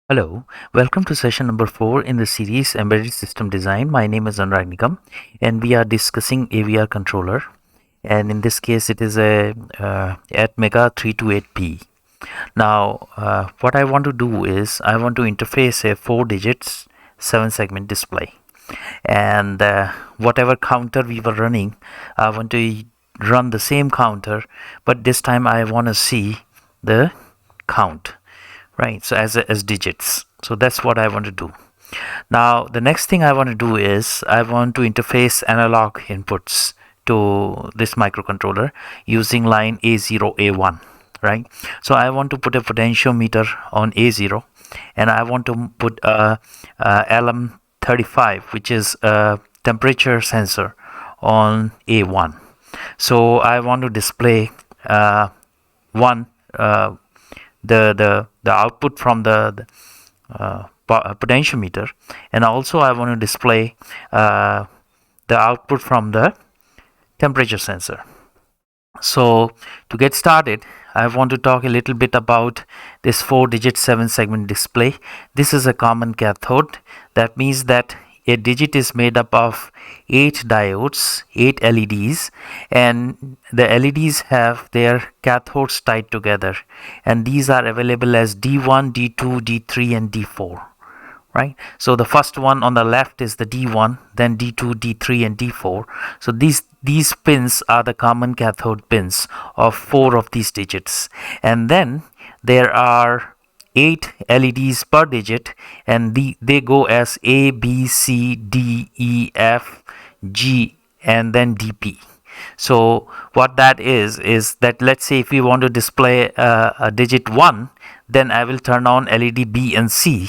Hello, welcome to session number 4 in the series Embedded System Design. My name is Anurag Nigam and we are discussing AVR controller, and in this case it is a Atmega 328P. Now what I want to do is I want to interface a 4 digits 7 segment display, and whatever counter we were running, I want to run the same counter, but this time I want to see the count, right? So as digits. So that's what I want to do. Now the next thing I want to do is I want to interface analog inputs to this microcontroller using line A0 A1, right? So I want to put a potentiometer on A0, and I want to put a LM35, which is a temperature sensor, on A1. So I want to display one the output from the potentiometer, and also I want to display the output from the temperature sensor. So to get started, I want to talk a little bit about this 4-digit 7-segment display. This is a common cathode. That means that a digit is made up of 8 diodes, 8 LEDs, and the LEDs have their cathodes tied together, and these are available as D1, D2, D3 and D4. Right, so the first one on the left is the D1, then D2, D3 and D4. So these pins are the common cathode pins of 4 of these digits, and then there are 8 LEDs per digit, and they go as A, B, C, D, E, F, G and then DP. So what that is that, let's say if we want to display a digit 1, then I will turn on LED B and C,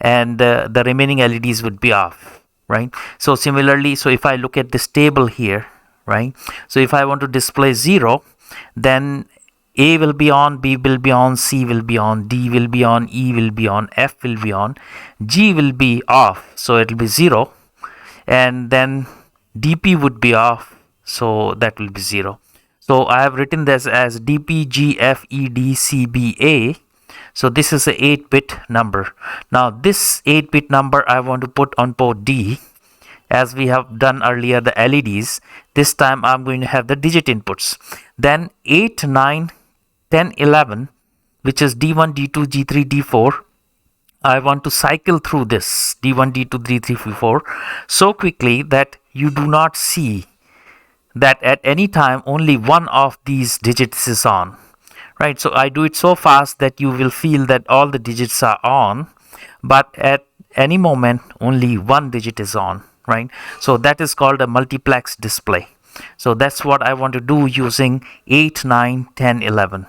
and the remaining LEDs would be off, right? So similarly, so if I look at this table here, right, so if I want to display 0, then A will be on, B will be on, C will be on, D will be on, E will be on, F will be on, G will be off, so it will be 0, and then DP would be off, so that will be 0. So I have written this as DP, G, F, E, D, C, B, A. So this is a 8-bit number. Now this 8-bit number I want to put on port D. As we have done earlier the LEDs, this time I'm going to have the digit inputs. Then 8, 9, 10, 11, which is D1, D2, G3, D4. I want to cycle through this D1, D2, D3, D4 so quickly that you do not see that at any time only one of these digits is on. Right, so I do it so fast that you will feel that all the digits are on, but at any moment only one digit is on, right? So that is called a multiplex display. So that's what I want to do using 8, 9, 10, 11.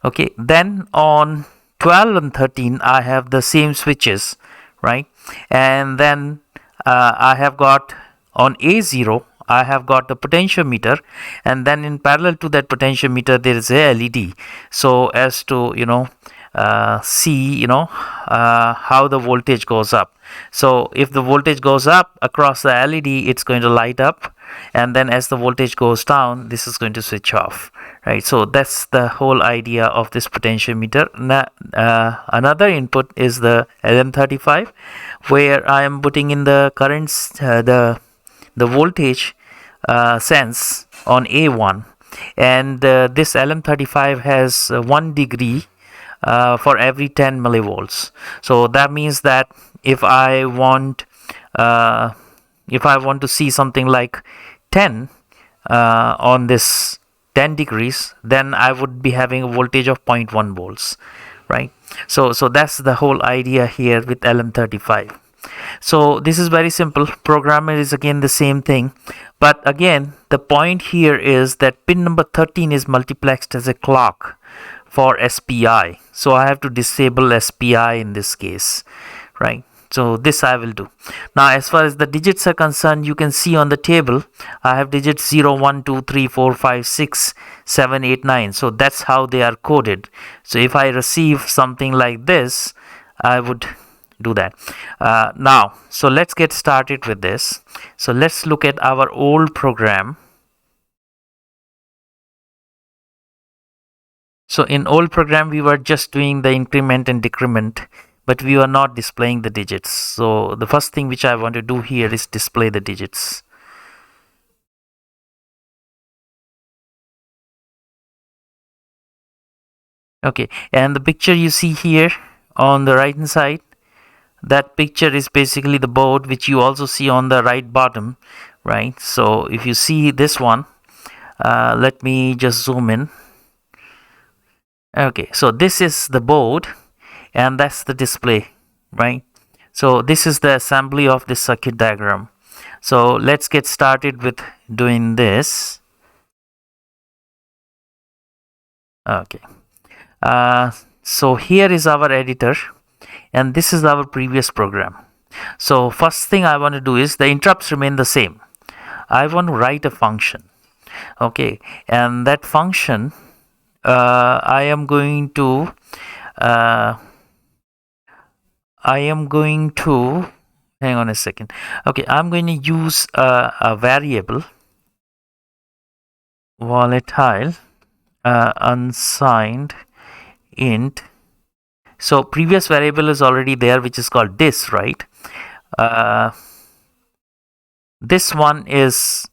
Okay, then on 12 and 13 I have the same switches, right? And then I have got on A0 I have got the potentiometer, and then in parallel to that potentiometer there is a LED, so as to see how the voltage goes up. So if the voltage goes up across the LED, it's going to light up, and then as the voltage goes down, this is going to switch off, right? So that's the whole idea of this potentiometer. Another input is the LM35, where I am putting in the currents, the voltage sense on A1, and this LM35 has 1 degree for every 10 millivolts. So that means that if I want to see something like 10 on this 10 degrees, then I would be having a voltage of 0.1 volts, right? So that's the whole idea here with LM35. So this is very simple. Programmer is again the same thing, but again the point here is that pin number 13 is multiplexed as a clock for SPI, so I have to disable SPI in this case, right? So this I will do. Now as far as the digits are concerned, you can see on the table I have digits 0, 1, 2, 3, 4, 5, 6, 7, 8, 9. So that's how they are coded. So if I receive something like this, I would do that. Now, so let's get started with this. So let's look at our old program. So in old program we were just doing the increment and decrement, but we are not displaying the digits. So the first thing which I want to do here is display the digits. Okay, and the picture you see here on the right hand side, that picture is basically the board which you also see on the right bottom, right? So if you see this one, let me just zoom in. Okay, so this is the board and that's the display, right? So this is the assembly of this circuit diagram. So let's get started with doing this. Okay, so here is our editor and this is our previous program. So first thing I want to do is the interrupts remain the same. I want to write a function. Okay, and that function I am going to hang on a second. Okay, I'm going to use a variable volatile unsigned int. So previous variable is already there, which is called dis, right? This one is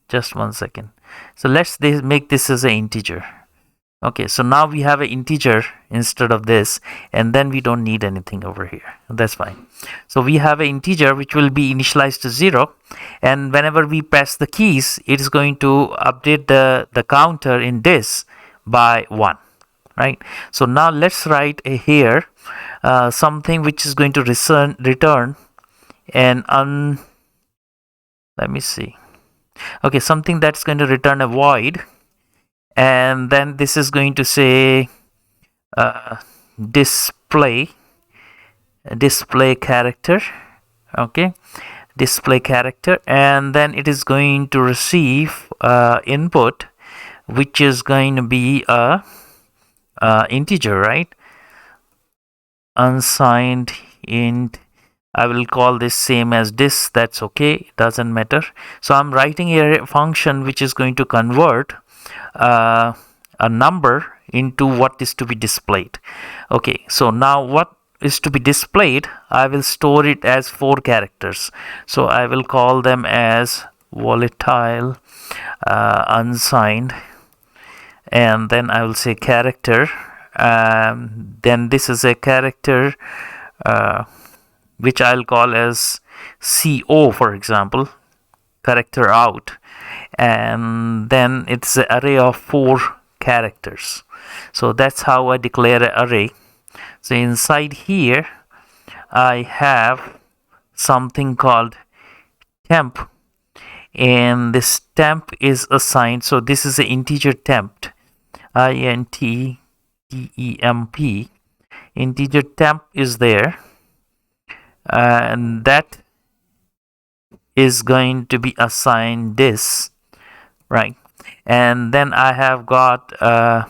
just one second. So let's make this as an integer. Okay, so now we have an integer instead of this, and then we don't need anything over here. That's fine. So we have an integer which will be initialized to 0, and whenever we press the keys, it is going to update the counter in this by 1, right? So now let's write here something which is going to return an let me see. Okay, something that's going to return a void. And then this is going to say display character. Okay, display character, and then it is going to receive input which is going to be a integer, right? Unsigned int. I will call this same as dis. That's okay, doesn't matter. So I'm writing here a function which is going to convert a number into what is to be displayed. Okay, so now what is to be displayed, I will store it as 4 characters. So I will call them as volatile unsigned, and then I will say character. Then this is a character which I'll call as CO, for example, character out, and then it's an array of 4 characters. So that's how I declare an array. So inside here I have something called temp, and this temp is assigned. So this is an integer temp, INT TEMP. Integer temp is there, and that is going to be assigned this, right? And then I have got I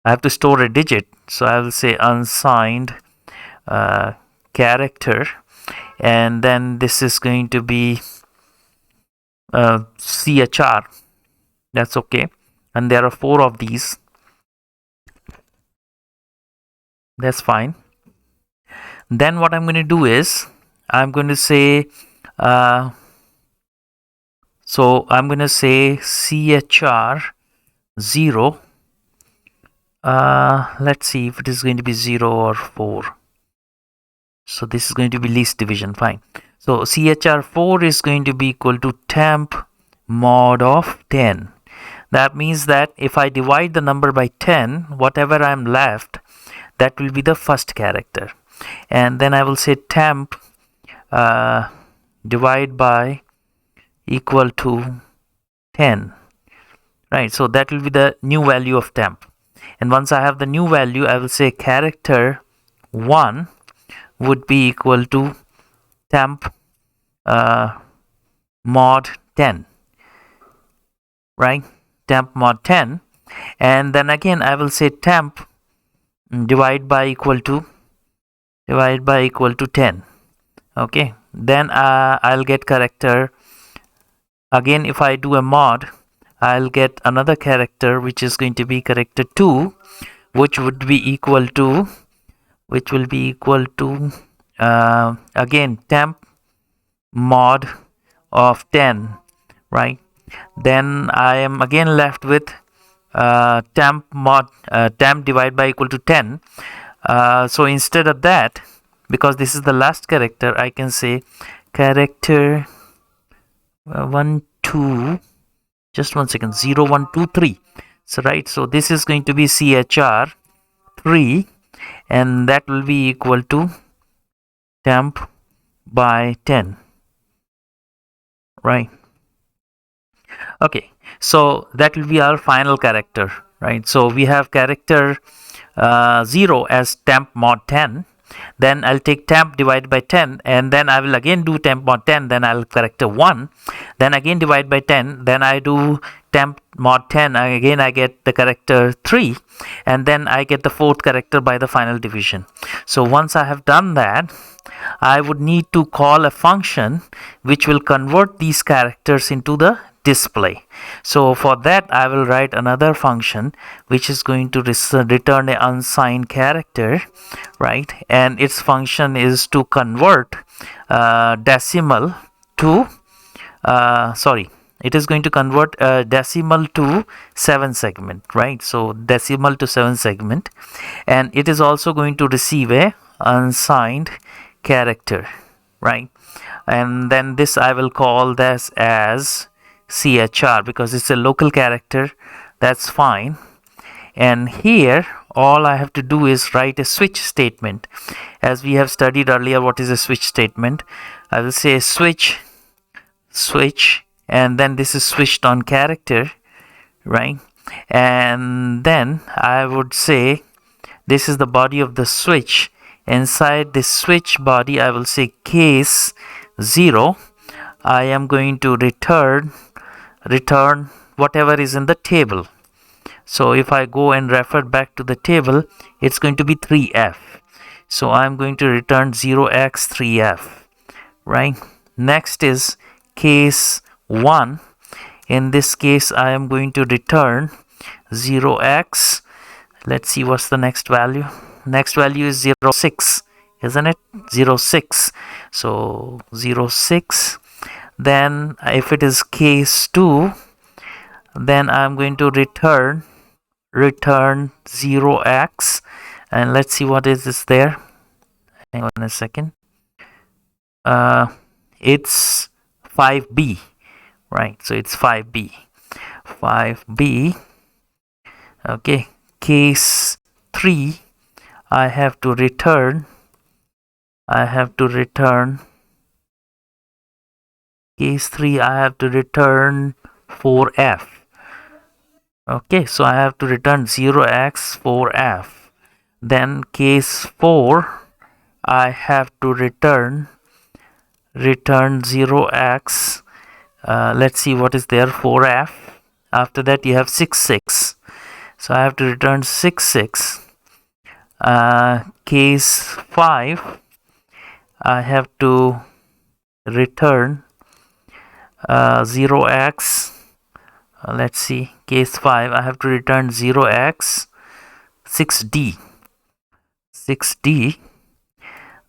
have to store a digit, so I will say unsigned character, and then this is going to be CHR. That's okay, and there are 4 of these. That's fine. Then what I'm going to do is I'm going to say so I'm going to say CHR 0. Let's see if it is going to be 0 or 4. So this is going to be least division. Fine. So CHR4 is going to be equal to temp mod of 10. That means that if I divide the number by 10, whatever I'm left, that will be the first character. And then I will say temp divide by equal to 10, right? So that will be the new value of temp. And once I have the new value, I will say character 1 would be equal to temp mod 10, right? Temp mod 10. And then again I will say temp divide by equal to 10. Okay, then I'll get character. Again, if I do a mod, I'll get another character which is going to be character 2, which would be equal to again temp mod of 10, right? Then I am again left with temp divided by equal to 10. So instead of that, because this is the last character, I can say character 1 2, just 1 second, 0 1 2 3. So right, so this is going to be chr 3, and that will be equal to temp by 10, right? Okay, so that will be our final character, right? So we have character 0 as temp mod 10. Then I'll take temp divided by 10, and then I will again do temp mod 10, then I'll character 1, then again divide by 10, then I do temp mod 10, again I get the character 3, and then I get the fourth character by the final division. So once I have done that, I would need to call a function which will convert these characters into the display. So for that I will write another function which is going to return an unsigned character, right? And its function is to convert decimal to it is going to convert decimal to 7 segment, right? So decimal to 7 segment, and it is also going to receive a unsigned character, right? And then this I will call this as chr because it's a local character. That's fine. And here all I have to do is write a switch statement. As we have studied earlier, what is a switch statement? I will say switch, and then this is switched on character, right? And then I would say this is the body of the switch. Inside this switch body I will say case 0. I am going to return whatever is in the table. So if I go and refer back to the table, it's going to be 3f. So I'm going to return 0x3f, right? Next is case 1. In this case I am going to return 0x. Let's see what's the next value. Next value is 06, isn't it? 06. So 06. Then if it is case 2, then I'm going to return 0x, and let's see what is this there. Hang on a second. It's 5b, right? So it's 5b. Okay, case 3 I have to return case 3 I have to return 4f. Okay, so I have to return 0x4f. Then case 4 I have to return 0x, let's see what is there, 4f. After that you have 6. So I have to return 6. Case 5 I have to return 0x. Let's see, case 5 I have to return 0x 6d.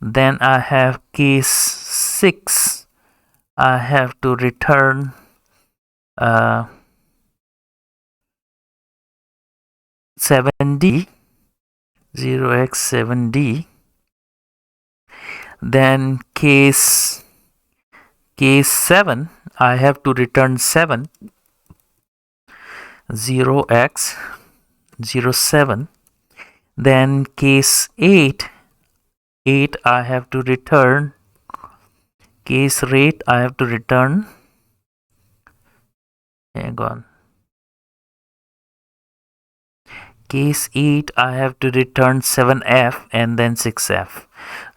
Then I have case 6 I have to return 7d, 0x7d. Then case 7 I have to return 7, 0x07. Then case 8 I have to return hang on, case 8 I have to return 7f and then 6f,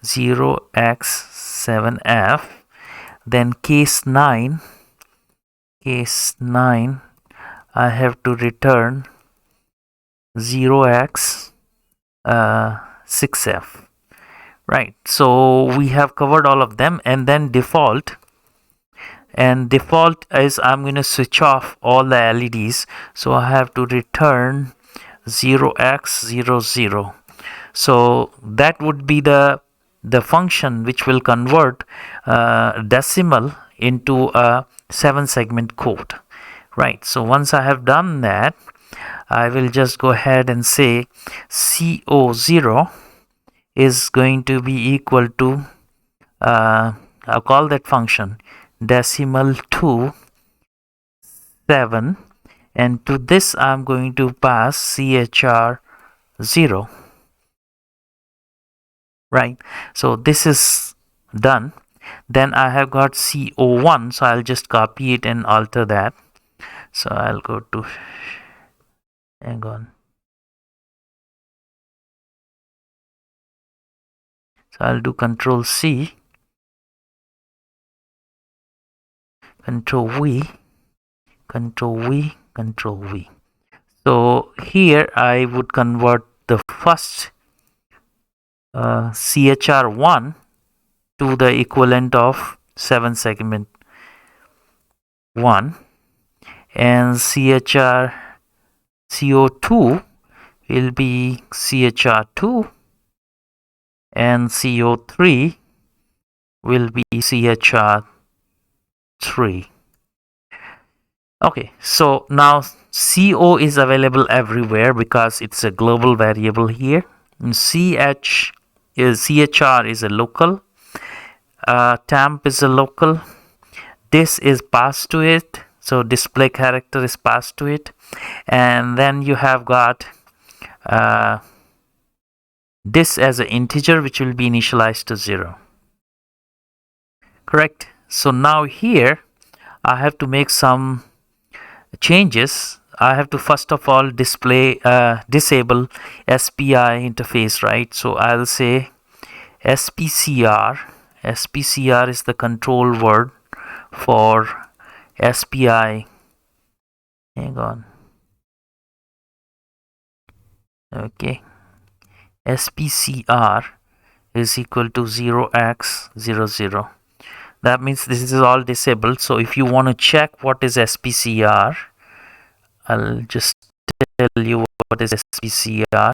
0x7f. Then case 9 I have to return 0x6f, right? So we have covered all of them. And then default is I'm going to switch off all the LEDs, so I have to return 0x00. So that would be the function which will convert decimal into a 7-segment code, right? So once I have done that, I will just go ahead and say CO0 is going to be equal to I'll call that function decimal to 7, and to this I'm going to pass chr0, right? So this is done. Then I have got CO1, so I'll just copy it and alter that. So I'll go to, hang on, so I'll do Control C, Control V, Control V, Control V. So here I would convert the first CHR1 to the equivalent of 7-segment 1, and CO2 will be CHR2, and CO3 will be CHR3. Okay, so now CO is available everywhere because it's a global variable here. And CHR is a local, temp is a local, this is passed to it, so display character is passed to it, and then you have got this as an integer which will be initialized to 0. Correct? So now here I have to make some changes. I have to first of all disable SPI interface, right? So I'll say SPCR. SPCR is the control word for SPI. Hang on. Okay. SPCR is equal to 0x00. That means this is all disabled. So if you want to check what is SPCR, I'll just tell you what is SPCR.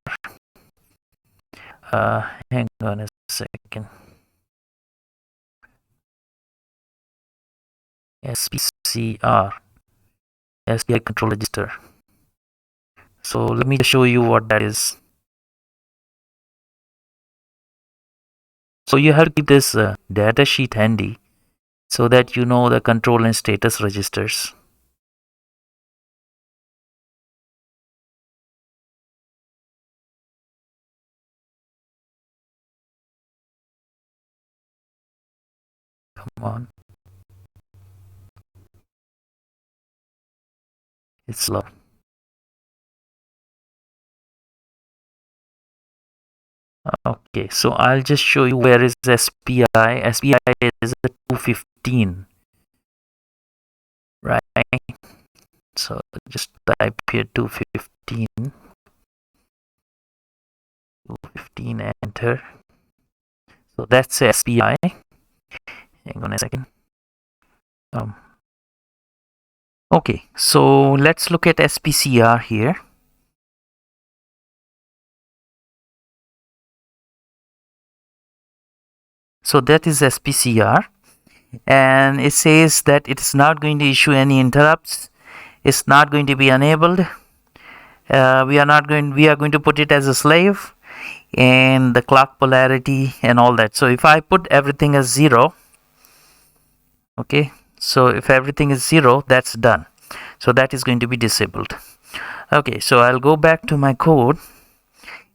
Hang on a second. SPCR, SPI control register. So let me show you what that is. So you have to keep this data sheet handy so that you know the control and status registers. Come on. It's slow. Okay, so I'll just show you where is SPI. SPI is a 215, right? So just type here 215, 215, enter. So that's SPI. Hang on a second. Okay, so let's look at SPCR here. So that is SPCR, and it says that it's not going to issue any interrupts. It's not going to be enabled. We are going to put it as a slave, and the clock polarity and all that. So if I put everything as 0, okay, so if everything is 0, that's done. So that is going to be disabled. Okay, so I'll go back to my code,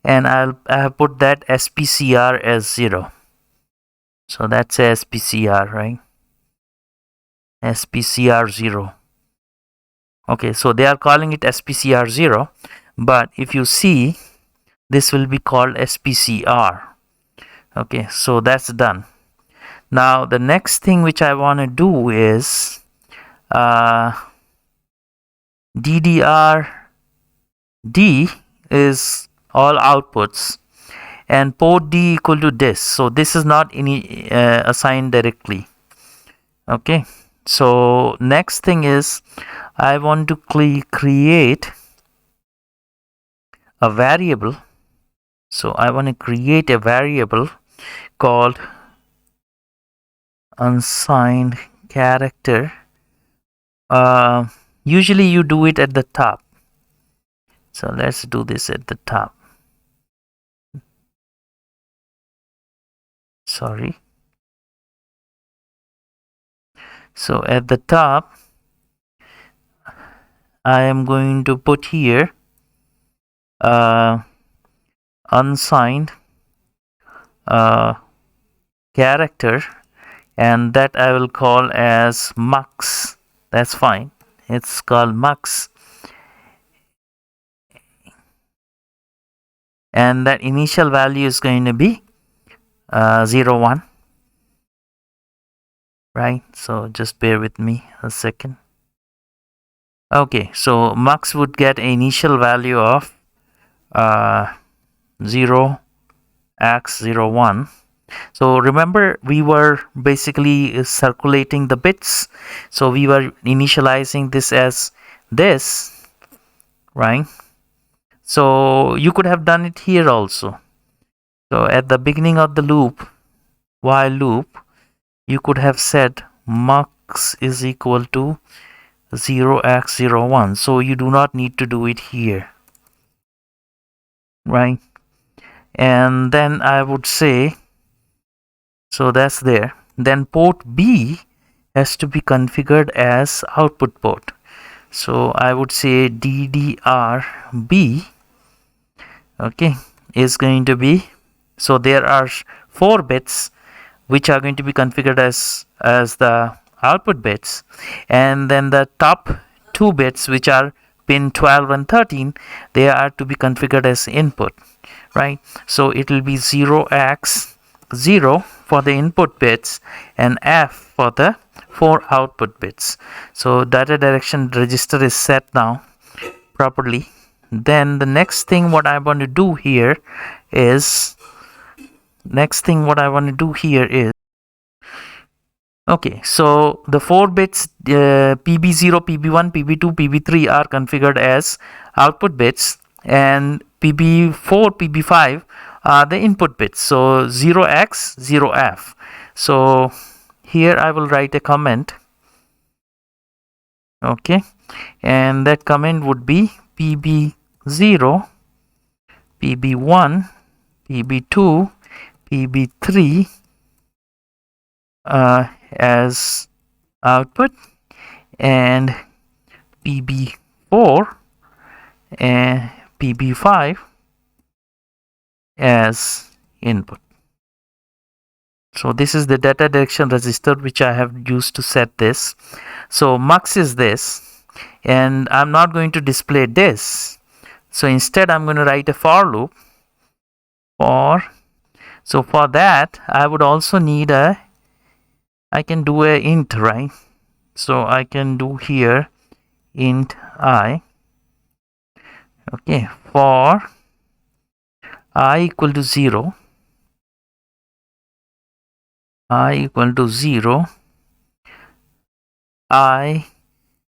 and I have put that SPCR as 0. So that's SPCR, right? SPCR 0. Okay, so they are calling it SPCR 0, but if you see, this will be called SPCR. Okay, so that's done. Now the next thing which I want to do is DDR D is all outputs, and port D equal to this. So this is not any assigned directly. Okay, so next thing is I want to create a variable. So I want to create a variable called unsigned character. Usually you do it at the top. So let's do this at the top. Sorry. So at the top, I am going to put here unsigned character, and that I will call as mux. That's fine. It's called mux. And that initial value is going to be 0, 1. Right? So just bear with me a second. Okay, so mux would get an initial value of 0, x, 0, 1. So remember, we were basically circulating the bits. So we were initializing this as this, right? So you could have done it here also. So at the beginning of the loop, while loop, you could have said mux is equal to 0x01. So you do not need to do it here, right? And then I would say, so that's there. Then port B has to be configured as output port. So I would say DDRB, okay, is going to be, so there are 4 bits which are going to be configured as the output bits, and then the top 2 bits, which are pin 12 and 13, they are to be configured as input, right? So it will be 0x0 for the input bits and F for the 4 output bits. So data direction register is set now properly. Then the next thing what I want to do here is, okay, so the 4 bits PB0, PB1, PB2, PB3 are configured as output bits, and PB4, PB5 are the input bits. So 0x, 0f. So here I will write a comment, okay, and that comment would be PB0, PB1, PB2, PB3 as output, and PB4 and PB5 as input. So this is the data direction register which I have used to set this. So mux is this, and I'm not going to display this. So instead I'm going to write a for loop. So for that I would also need I can do a int, right? So I can do here int I, okay, for I equal to 0, I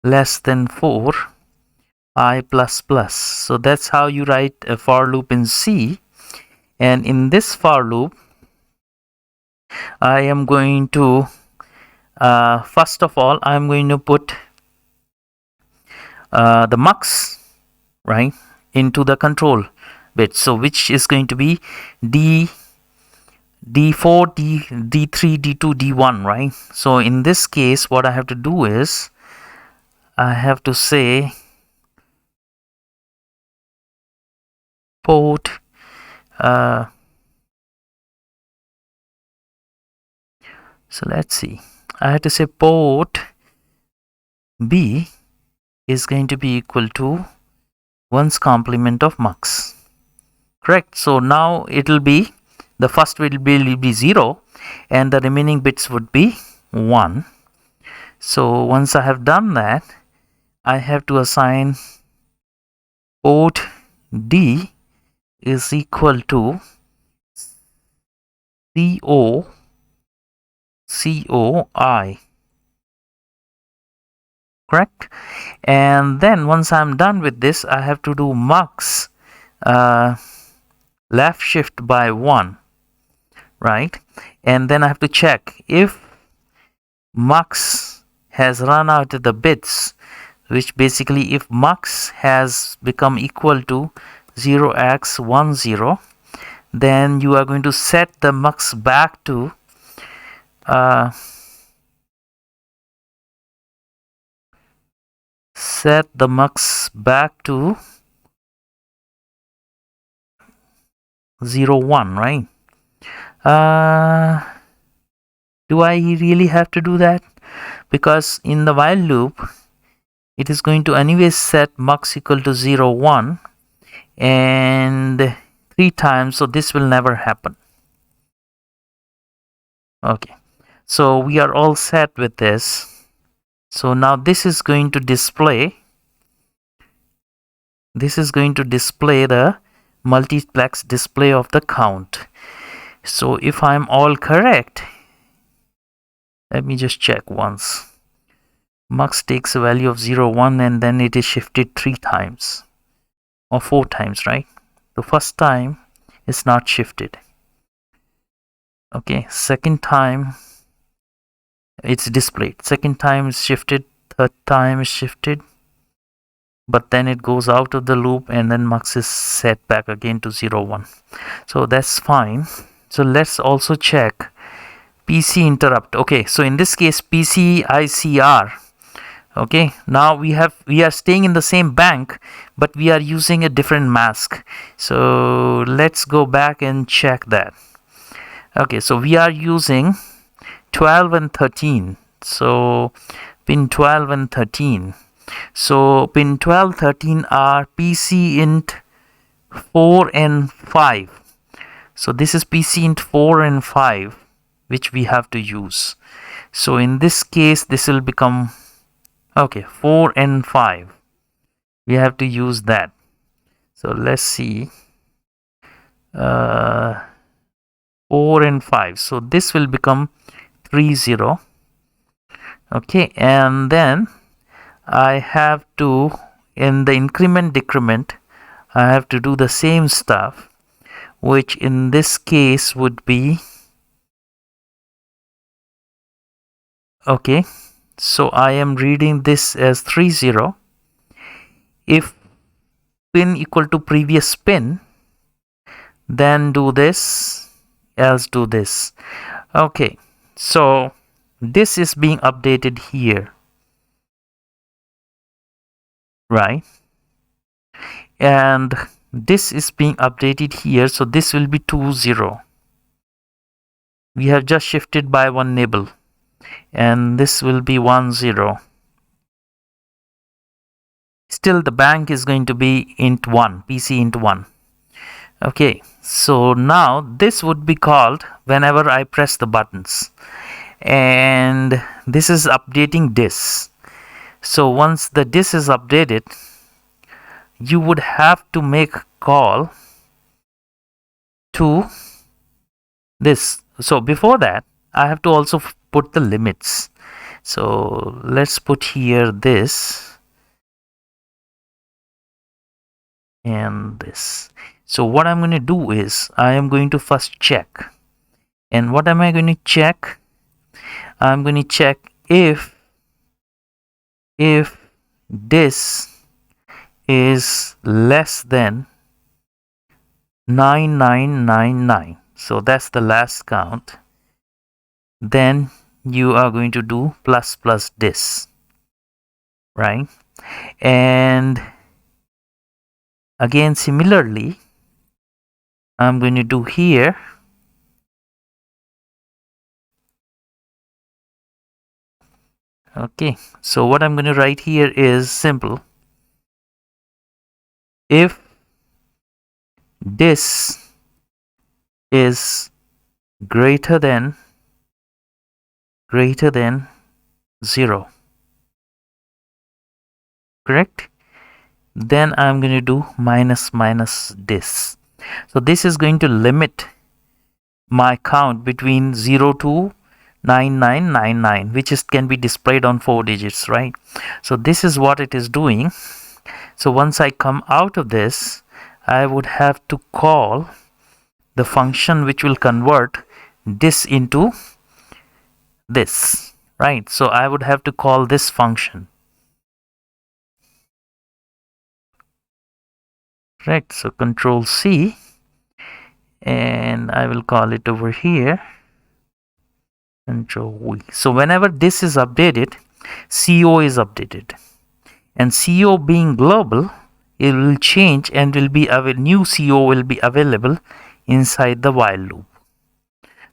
less than 4, I plus plus. So that's how you write a for loop in C. And in this for loop, I am going to first of all, I'm going to put the mux, right, into the control bit. So which is going to be D4, D3, D2, D1, right? So in this case, what I have to do is I have to say port so let's see, I have to say port B is going to be equal to 1's complement of mux, correct? So now it will be, the first will be 0 and the remaining bits would be 1. So once I have done that, I have to assign port D is equal to COI, correct? And then once I'm done with this, I have to do mux left shift by 1, right? And then I have to check if mux has run out of the bits, which basically if mux has become equal to 0x10, then you are going to set the mux back to set the mux back to 0, 1, right? Do I really have to do that? Because in the while loop, it is going to anyways set mux equal to 0, 1 and 3 times, so this will never happen. Okay, so we are all set with this. So now this is going to display the multiplex display of the count. So if I'm all correct, let me just check once. Mux takes a value of 0, 1 and then it is shifted 3 times or 4 times, right? The first time it's not shifted. Okay, second time it's displayed, second time it's shifted, third time is shifted, but then it goes out of the loop and then mux is set back again to 0, 1. So that's fine. So let's also check PC interrupt. Okay, so in this case PC ICR. Okay, now we are staying in the same bank, but we are using a different mask. So let's go back and check that. Okay, so we are using 12 and 13. So pin 12 and 13. So pin 12, 13 are PC int 4 and 5. So this is PC int 4 and 5, which we have to use. So in this case, this will become, okay, 4 and 5. We have to use that. So let's see. 4 and 5. So this will become 3, 0. Okay, and then I have to, in the increment decrement, I have to do the same stuff, which in this case would be, okay, so I am reading this as 3, 0. If pin equal to previous pin, then do this, else do this. Okay, so this is being updated here, right? And this is being updated here, so this will be 2, 0. We have just shifted by 1 nibble, and this will be 1, 0. Still the bank is going to be int 1, PC int 1. Okay, so now this would be called whenever I press the buttons, and this is updating this. So once the this is updated, you would have to make a call to this. So before that, I have to also put the limits. So let's put here this and this. So what I'm going to do is I am going to first check. And what am I going to check? I'm going to check if this is less than 9999. So that's the last count. Then you are going to do plus plus this, right? And again, similarly, I'm going to do here. Okay, so what I'm going to write here is simple. If this is greater than 0, correct? Then I'm going to do minus minus this. So this is going to limit my count between 0 to 9999, which can be displayed on 4 digits, right? So this is what it is doing. So once I come out of this, I would have to call the function which will convert this into this, right? So I would have to call this function, right? So control C, and I will call it over here control V. So whenever this is updated, CO is updated, and CO being global, it will change and will be a new CO will be available inside the while loop.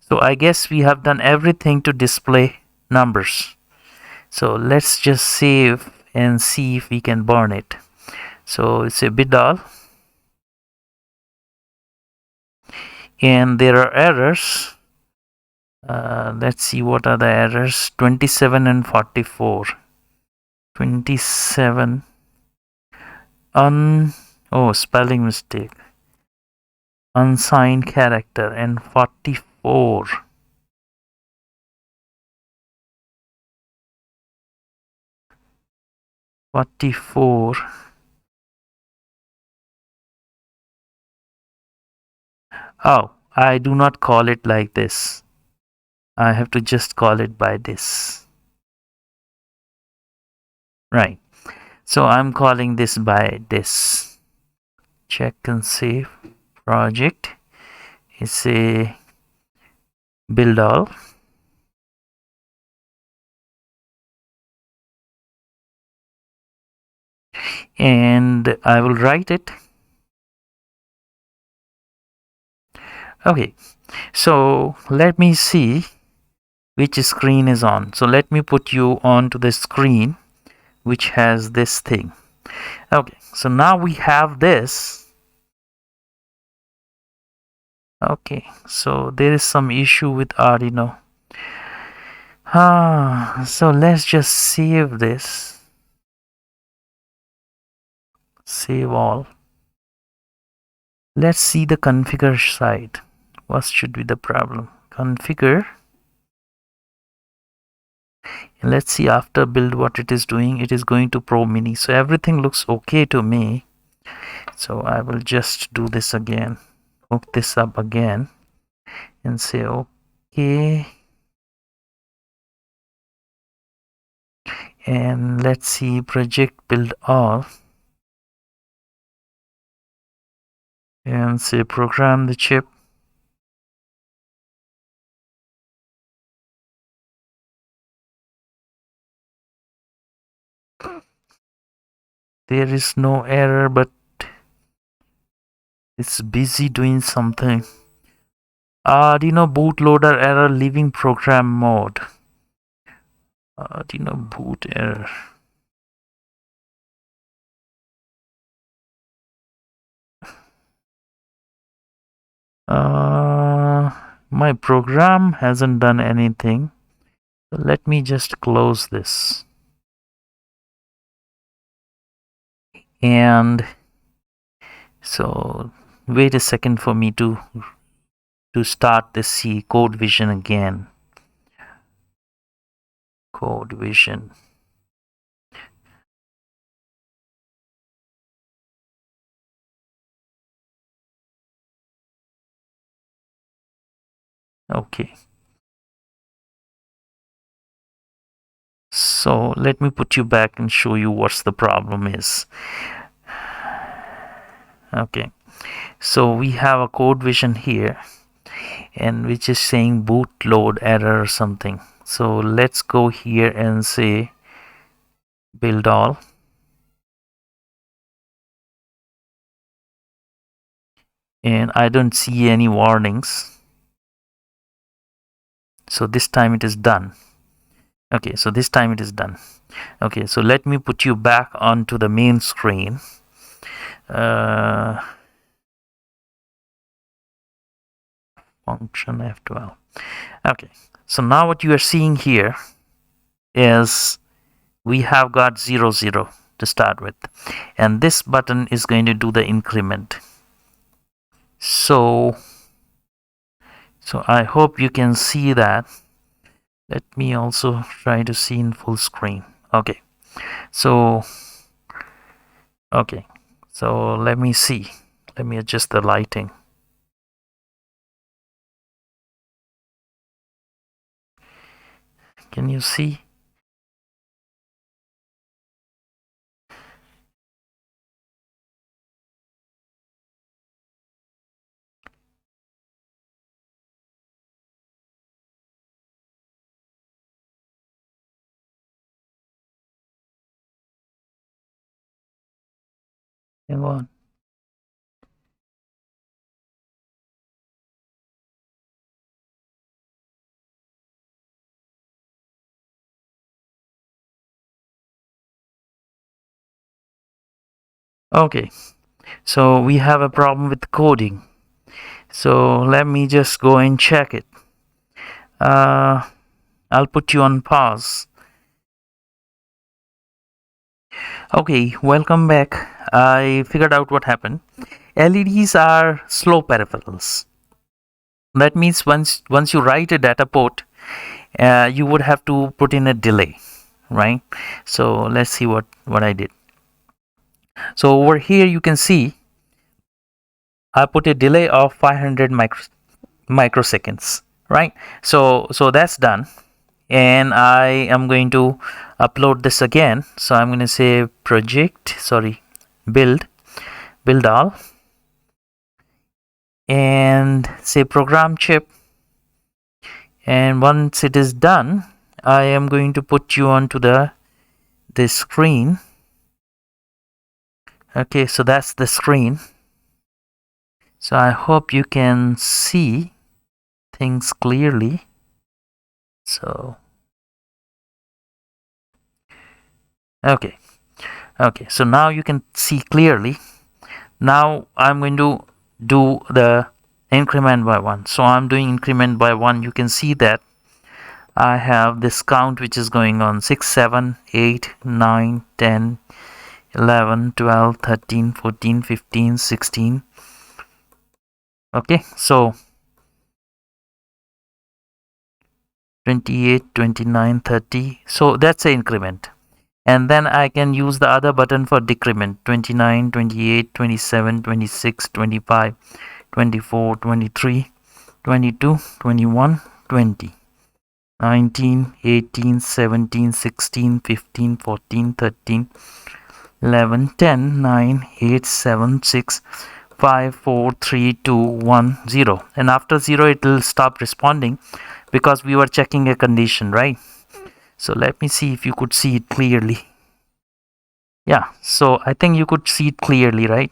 So I guess we have done everything to display numbers. So let's just save and see if we can burn it. So it's a bidal, and there are errors. Let's see what are the errors. 27 and 44. 27 spelling mistake, unsigned character, and 44. 44. Oh, I do not call it like this. I have to just call it by this. Right. So I'm calling this by this. Check and save. Project. It's a build all. And I will write it. Okay. So let me see which screen is on. So let me put you on to the screen which has this thing. Okay, so now we have this. Okay, so there is some issue with Arduino. So let's just save this. Save all. Let's see the configure side. What should be the problem? Configure. And let's see after build what it is doing. It is going to Pro Mini. So everything looks okay to me. So I will just do this again. Hook this up again and say okay. And let's see project build all. And say program the chip. There is no error, but it's busy doing something. Arduino bootloader error leaving program mode. Arduino boot error. My program hasn't done anything. So let me just close this. And so wait a second for me to start this C code vision again. Code vision. Okay. So let me put you back and show you what's the problem is. Okay, so we have a code vision here, and which is saying bootload error or something. So let's go here and say build all. And I don't see any warnings. So this time it is done. Okay, so this time it is done. Okay, so let me put you back onto the main screen. Function F12. Okay, so now what you are seeing here is we have got 0, 0 to start with, and this button is going to do the increment. So I hope you can see that. Let me also try to see in full screen. Okay, so let me see. Let me adjust the lighting. Can you see? Hang on. Okay, so we have a problem with coding. So let me just go and check it. I'll put you on pause. Okay, welcome back. I figured out what happened. LEDs are slow peripherals. That means once you write a data port, you would have to put in a delay, right? So let's see what I did. So over here you can see I put a delay of 500 microseconds, right? So that's done, and I am going to upload this again. So I'm going to say build all, and say program chip, and once it is done, I am going to put you onto the screen. Okay, so that's the screen. So I hope you can see things clearly. So okay, so now you can see clearly. Now I'm going to do the increment by 1. So I'm doing increment by 1. You can see that I have this count which is going on 6, 7, 8, 9, 10, 11, 12, 13, 14, 15, 16. Okay, so 28, 29, 30. So that's the increment. And then I can use the other button for decrement: 29, 28, 27, 26, 25, 24, 23, 22, 21, 20, 19, 18, 17, 16, 15, 14, 13, 11, 10, 9, 8, 7, 6, 5, 4, 3, 2, 1, 0. And after 0 it will stop responding because we were checking a condition, right? So let me see if you could see it clearly. Yeah, so I think you could see it clearly, right?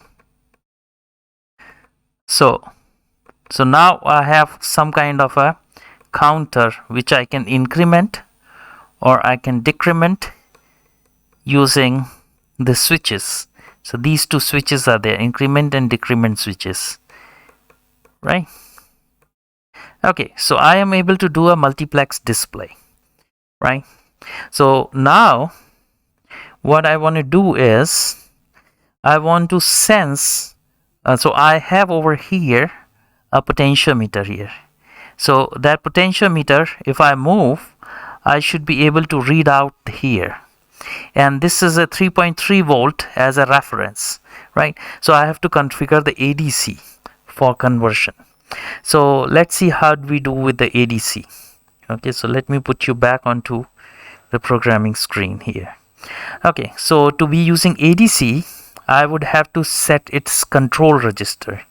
So now I have some kind of a counter which I can increment or I can decrement using the switches. So these two switches are there, increment and decrement switches, right? Okay, so I am able to do a multiplex display, right? So now what I want to do is I want to sense, so I have over here a potentiometer here. So that potentiometer, if I move, I should be able to read out here. And this is a 3.3 volt as a reference, right? So I have to configure the ADC for conversion. So let's see how we do with the ADC. Okay, so let me put you back onto the programming screen here. Okay, so to be using ADC, I would have to set its control register,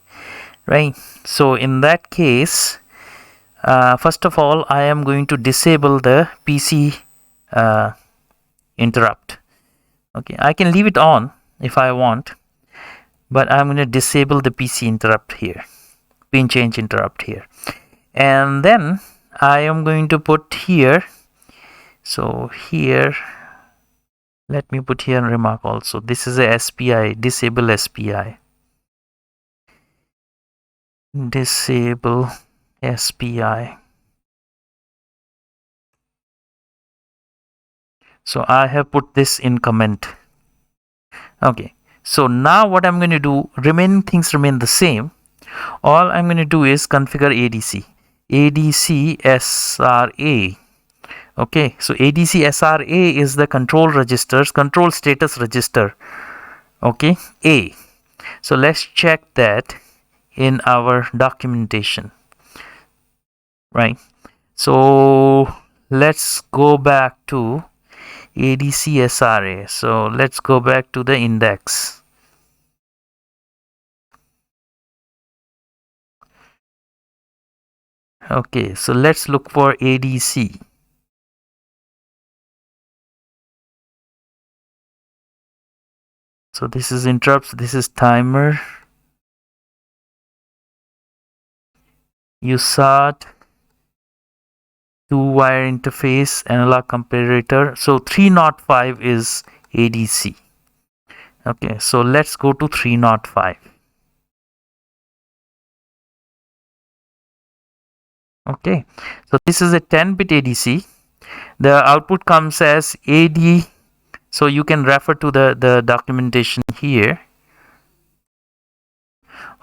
right? So in that case, first of all, I am going to disable the PC interrupt. Okay, I can leave it on if I want, but I'm going to disable the PC interrupt here, pin change interrupt here. And then I am going to put here, so here, let me put here a remark also. This is a SPI, disable SPI. Disable SPI. So I have put this in comment. Okay, so now what I'm going to do, remaining things remain the same. All I'm going to do is configure ADC. ADC SRA. Okay, so ADC SRA is the control registers, control status register. Okay, A. So let's check that in our documentation, right? So let's go back to ADC SRA. So let's go back to the index. Okay, so let's look for ADC. So this is interrupts, this is timer, USART, 2-wire interface, analog comparator. So 305 is ADC. Okay, so let's go to 305. Okay, so this is a 10-bit ADC. The output comes as AD. So you can refer to the documentation here,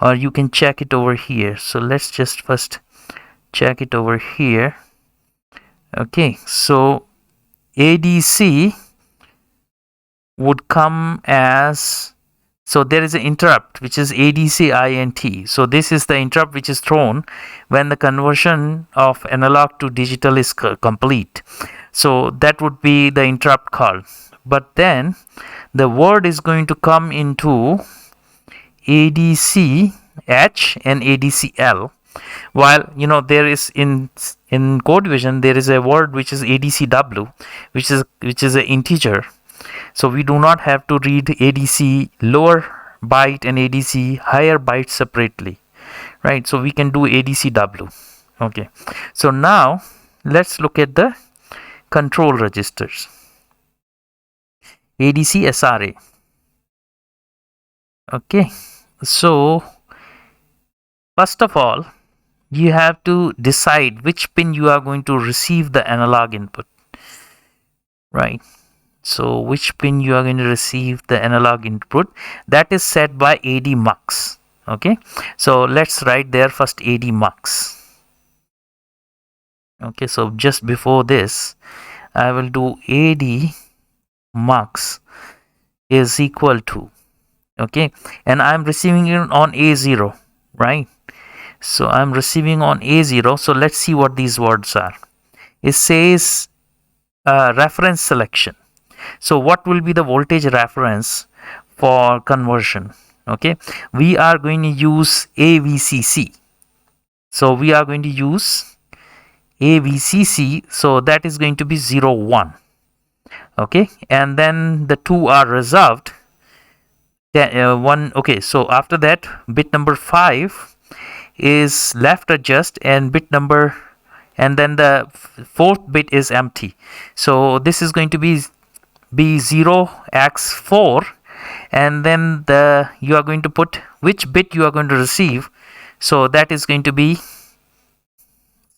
or you can check it over here. So let's just first check it over here. Okay, so ADC would come as, so there is an interrupt which is ADC INT. So this is the interrupt which is thrown when the conversion of analog to digital is complete. So that would be the interrupt call. But then the word is going to come into ADC H and ADC L. While there is in code vision there is a word which is ADC W, which is an integer. So we do not have to read ADC lower byte and ADC higher byte separately, right? So we can do ADC W. Okay, so now let's look at the control registers. ADC SRA. Okay, so first of all, you have to decide which pin you are going to receive the analog input, right? So which pin you are going to receive the analog input, that is set by AD mux. Okay, so let's write there first AD mux. Okay, so just before this I will do AD mux is equal to, okay, and I'm receiving it on A0, right? So I'm receiving on A0. So let's see what these words are. It says reference selection. So what will be the voltage reference for conversion? Okay, we are going to use AVCC. So we are going to use AVCC. So that is going to be 0, 1. Okay, and then the two are reserved. One. Okay, so after that, bit number 5 is left adjust, and bit number, and then the fourth bit is empty. So this is going to be 0x4, and then you are going to put which bit you are going to receive. So that is going to be,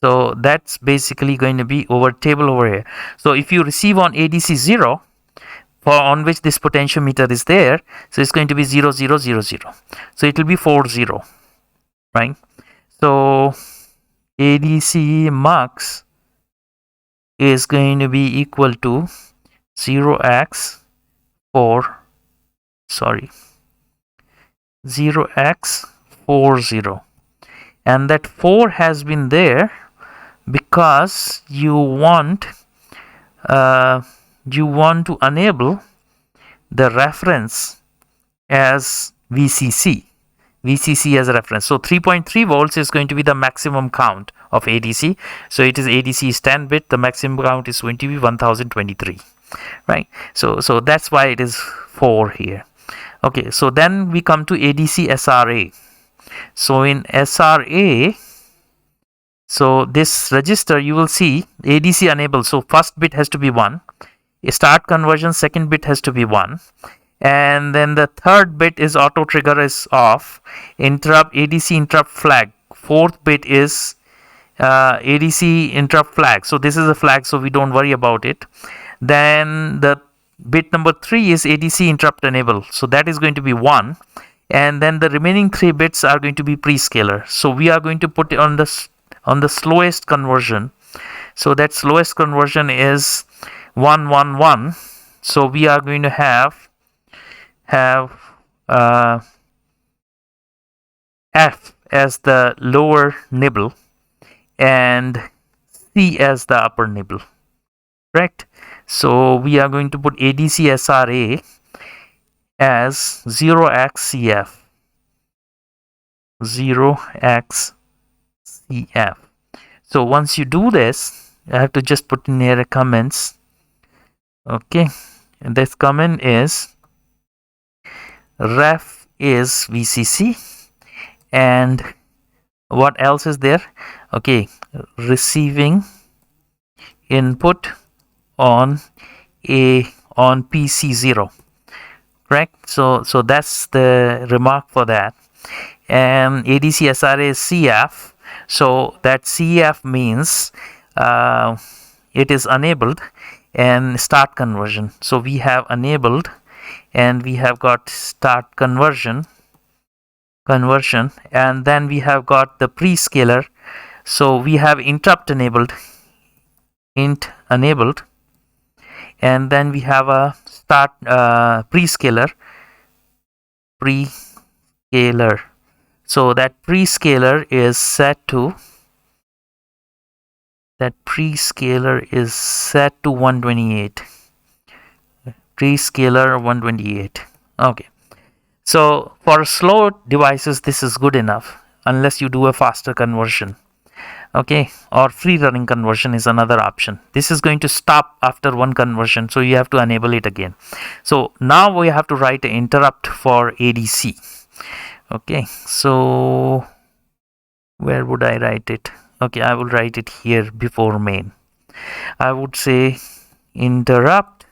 so that's basically going to be over table over here. So if you receive on ADC 0, for on which this potentiometer is there, so it's going to be 0, 0, 0, 0. So it will be 4, 0, right? So ADC mux is going to be equal to 0x4, sorry, 0x40, and that 4 has been there because you want to enable the reference as VCC as a reference. So 3.3 volts is going to be the maximum count of ADC. So it is ADC is 10 bit, the maximum count is going to be 1023, right? So that's why it is 4 here. Okay, so then we come to ADC SRA. So in SRA, so this register, you will see ADC enable. So first bit has to be 1. Start conversion, second bit has to be 1. And then the third bit is auto trigger is off. Interrupt, ADC interrupt flag. Fourth bit is ADC interrupt flag. So this is a flag, so we don't worry about it. Then the bit number 3 is ADC interrupt enable. So that is going to be 1. And then the remaining 3 bits are going to be prescaler. So we are going to put it on the slowest conversion. So that slowest conversion is 1, 1, 1. So we are going to have F as the lower nibble and C as the upper nibble, correct? So we are going to put ADC SRA as 0xCF, 0xCF. So once you do this, I have to just put in here a comments. Okay, and this comment is ref is VCC, and what else is there? Okay, receiving input on PC0, correct? So that's the remark for that. And ADC SRA is CF, so that CF means it is enabled and start conversion. So we have enabled and we have got start conversion, and then we have got the prescaler. So we have interrupt enabled, int enabled, and then we have a start prescaler. So that prescaler is set to 128. Prescaler 128. Okay. So for slow devices, this is good enough unless you do a faster conversion. Okay, or free running conversion is another option. This is going to stop after one conversion, so you have to enable it again. So now we have to write an interrupt for ADC. Okay, so where would I write it? Okay, I will write it here before main. I would say interrupt,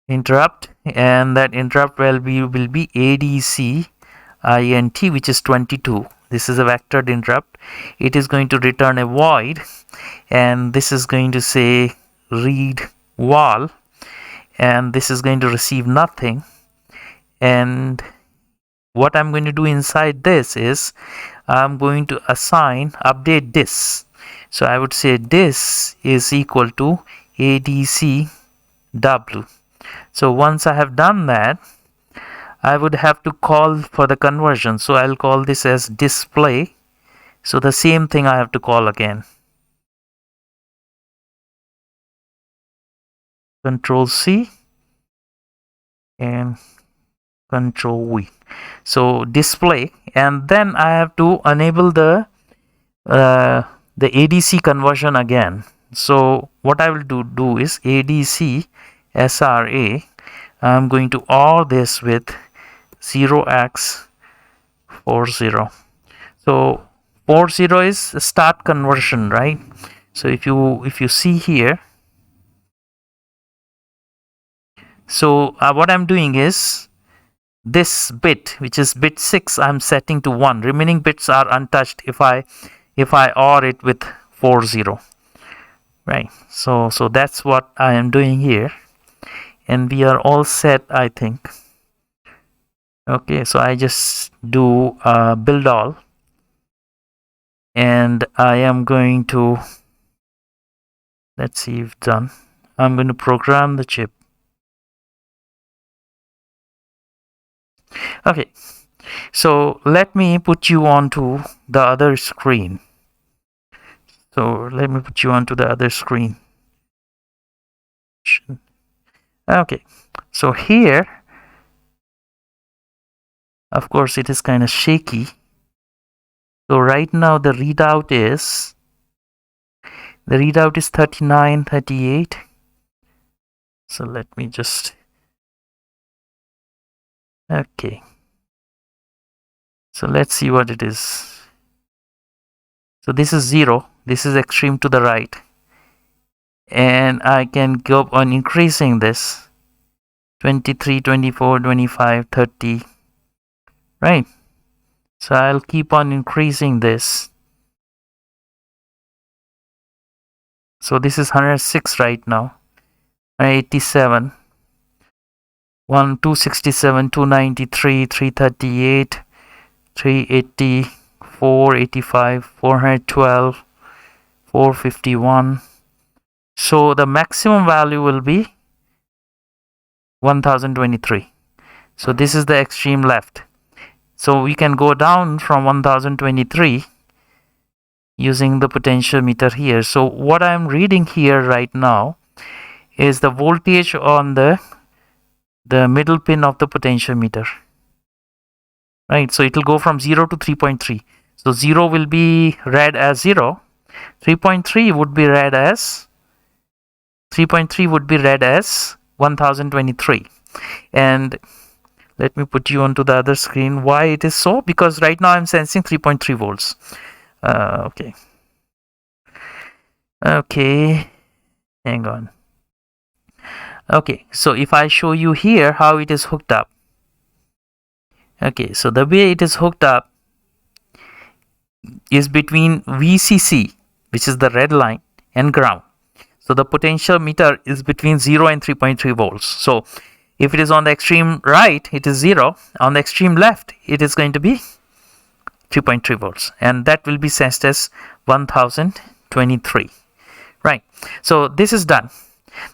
and that interrupt will be ADC int, which is 22. This is a vectored interrupt. It is going to return a void, and this is going to say read val, and this is going to receive nothing. And what I'm going to do inside this is I'm going to assign update this. So I would say this is equal to ADC W. So once I have done that, I would have to call for the conversion. So I'll call this as display. So the same thing I have to call again. Control C and Control V. So display, and then I have to enable the ADC conversion again. So what I will do is ADC SRA. I'm going to OR this with 0x40. So 40 is start conversion, right? So if you see here, so what I'm doing is this bit, which is bit 6, I'm setting to 1. Remaining bits are untouched if I OR it with 40, right? So that's what I am doing here, and we are all set, I think. Okay, so I just do build all, and I am going to, let's see if done. I'm going to program the chip. Okay, so let me put you onto the other screen. Okay, so here, of course, it is kind of shaky. So right now the readout is 39, 38. So let me just, okay. So let's see what it is. So this is 0. This is extreme to the right. And I can go on increasing this. 23, 24, 25, 30. Right. So I'll keep on increasing this. So this is 106 right now. 187. 267, 293, 338, 380, 485, 412, 451. So the maximum value will be 1023. So this is the extreme left. So we can go down from 1023 using the potentiometer here. So what I'm reading here right now is the voltage on the middle pin of the potentiometer, right? So it will go from 0 to 3.3. So 0 will be read as 0, 3.3 would be read as 1023, and let me put you onto the other screen. Why it is so? Because right now I'm sensing 3.3 volts. Okay, hang on. Okay, so if I show you here how it is hooked up. Okay, so the way it is hooked up is between VCC, which is the red line, and ground. So the potentiometer is between 0 and 3.3 volts. So if it is on the extreme right, it is 0. On the extreme left, it is going to be 3.3 volts. And that will be sensed as 1023. Right. So this is done.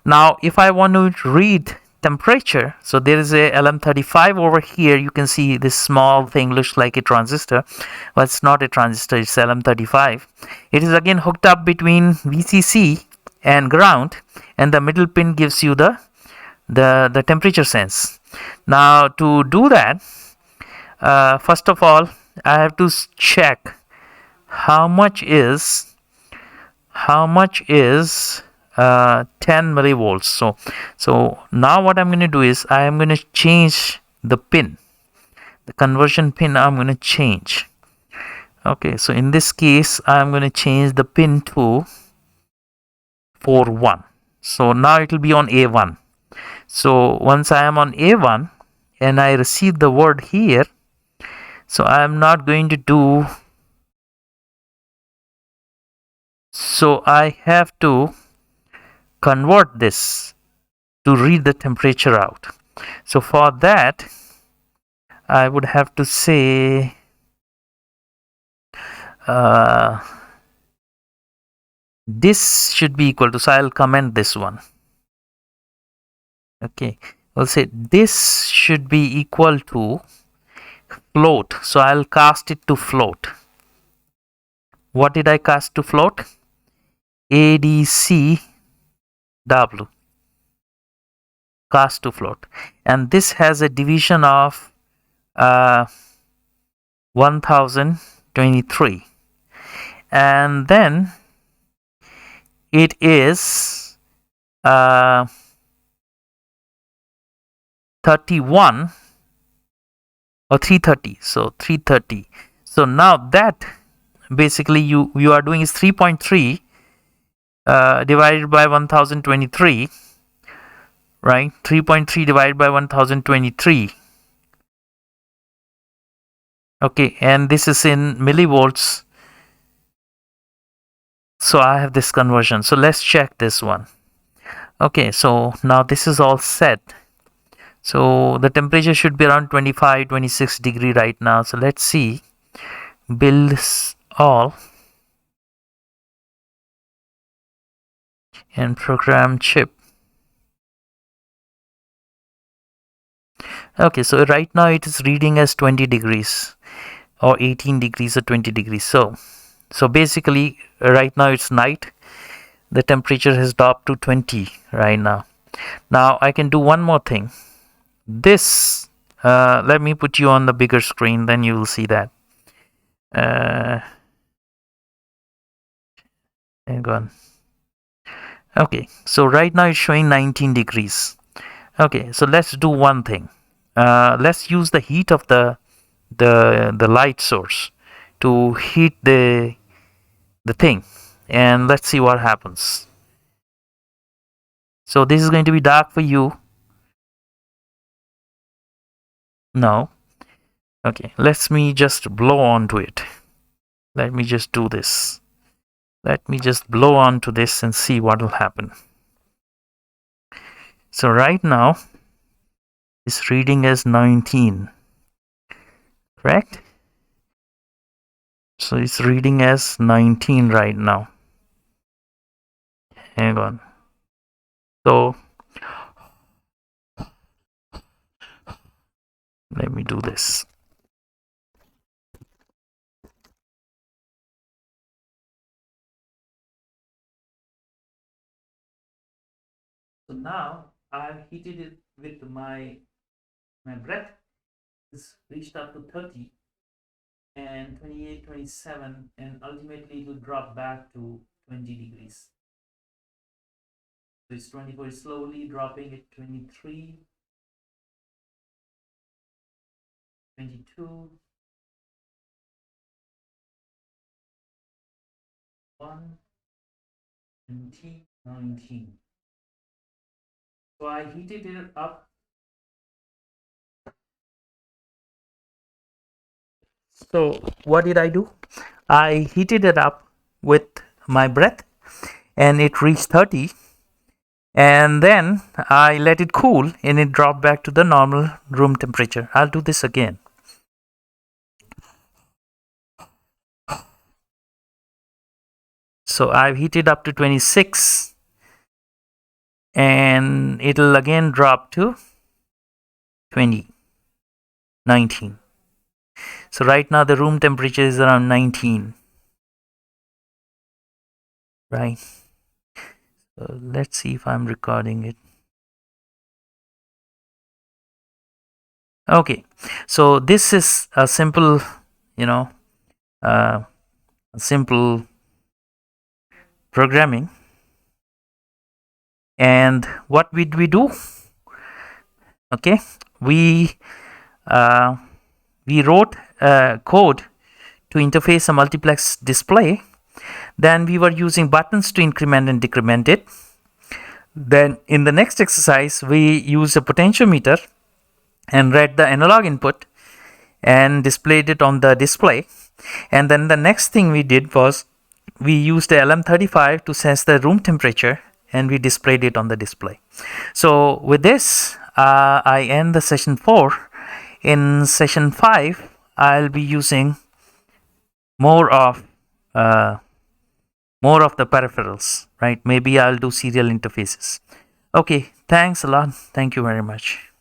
Now, if I want to read temperature, so there is a LM35 over here. You can see this small thing looks like a transistor, but it's not a transistor, it's LM35. It is again hooked up between VCC and ground, and the middle pin gives you the temperature sense. Now to do that, first of all, I have to check how much is 10 millivolts. So now what I'm going to do is I am going to change the pin, the conversion pin. I'm going to change. Okay, so in this case I'm going to change the pin to 4-1. So now it will be on A1. So once I am on A1 and I receive the word here, so I am not going to do, so I have to convert this to read the temperature out. So for that I would have to say this should be equal to, so I'll comment this one. Okay, I'll say this should be equal to float. So I'll cast it to float. What did I cast to float? ADCW, cast to float, and this has a division of 1023, and then it is 31 or 330. So 330. So now that basically you are doing is 3.3 divided by 1023, right? 3.3 divided by 1023. Okay, and this is in millivolts. So I have this conversion. So let's check this one. Okay, so now this is all set. So the temperature should be around 25-26 degree right now. So let's see. Build all and program chip. Okay, so right now it is reading as 20 degrees or 18 degrees or 20 degrees. So basically right now it's night. The temperature has dropped to 20 right now. Now I can do one more thing. This, let me put you on the bigger screen, then you will see that. Hang on. Okay, so right now it's showing 19 degrees. Okay, so let's do one thing. Let's use the heat of the light source to heat the thing, and let's see what happens. So this is going to be dark for you. No. Okay, let me just blow onto it. Let me just do this. Let me just blow onto this and see what will happen. So right now it's reading as 19, correct? So it's reading as 19 right now. Hang on. So let me do this. So now I've heated it with my breath. It's reached up to 30 and 28, 27, and ultimately it will drop back to 20 degrees. So it's 24, slowly dropping at 23, 22, 1, 20, 19. So I heated it up. So what did I do? I heated it up with my breath and it reached 30, and then I let it cool and it dropped back to the normal room temperature. I'll do this again. So I've heated up to 26 and it'll again drop to 20, 19. So right now the room temperature is around 19, right? So let's see if I'm recording it. Okay, so this is a simple, simple programming. And what did we do? Okay, we wrote code to interface a multiplex display. Then we were using buttons to increment and decrement it. Then in the next exercise, we used a potentiometer and read the analog input and displayed it on the display. And then the next thing we did was we used the LM35 to sense the room temperature and we displayed it on the display. So with this, I end the session 4. In session 5, I'll be using more of the peripherals, right? Maybe I'll do serial interfaces. Okay, thanks a lot. Thank you very much.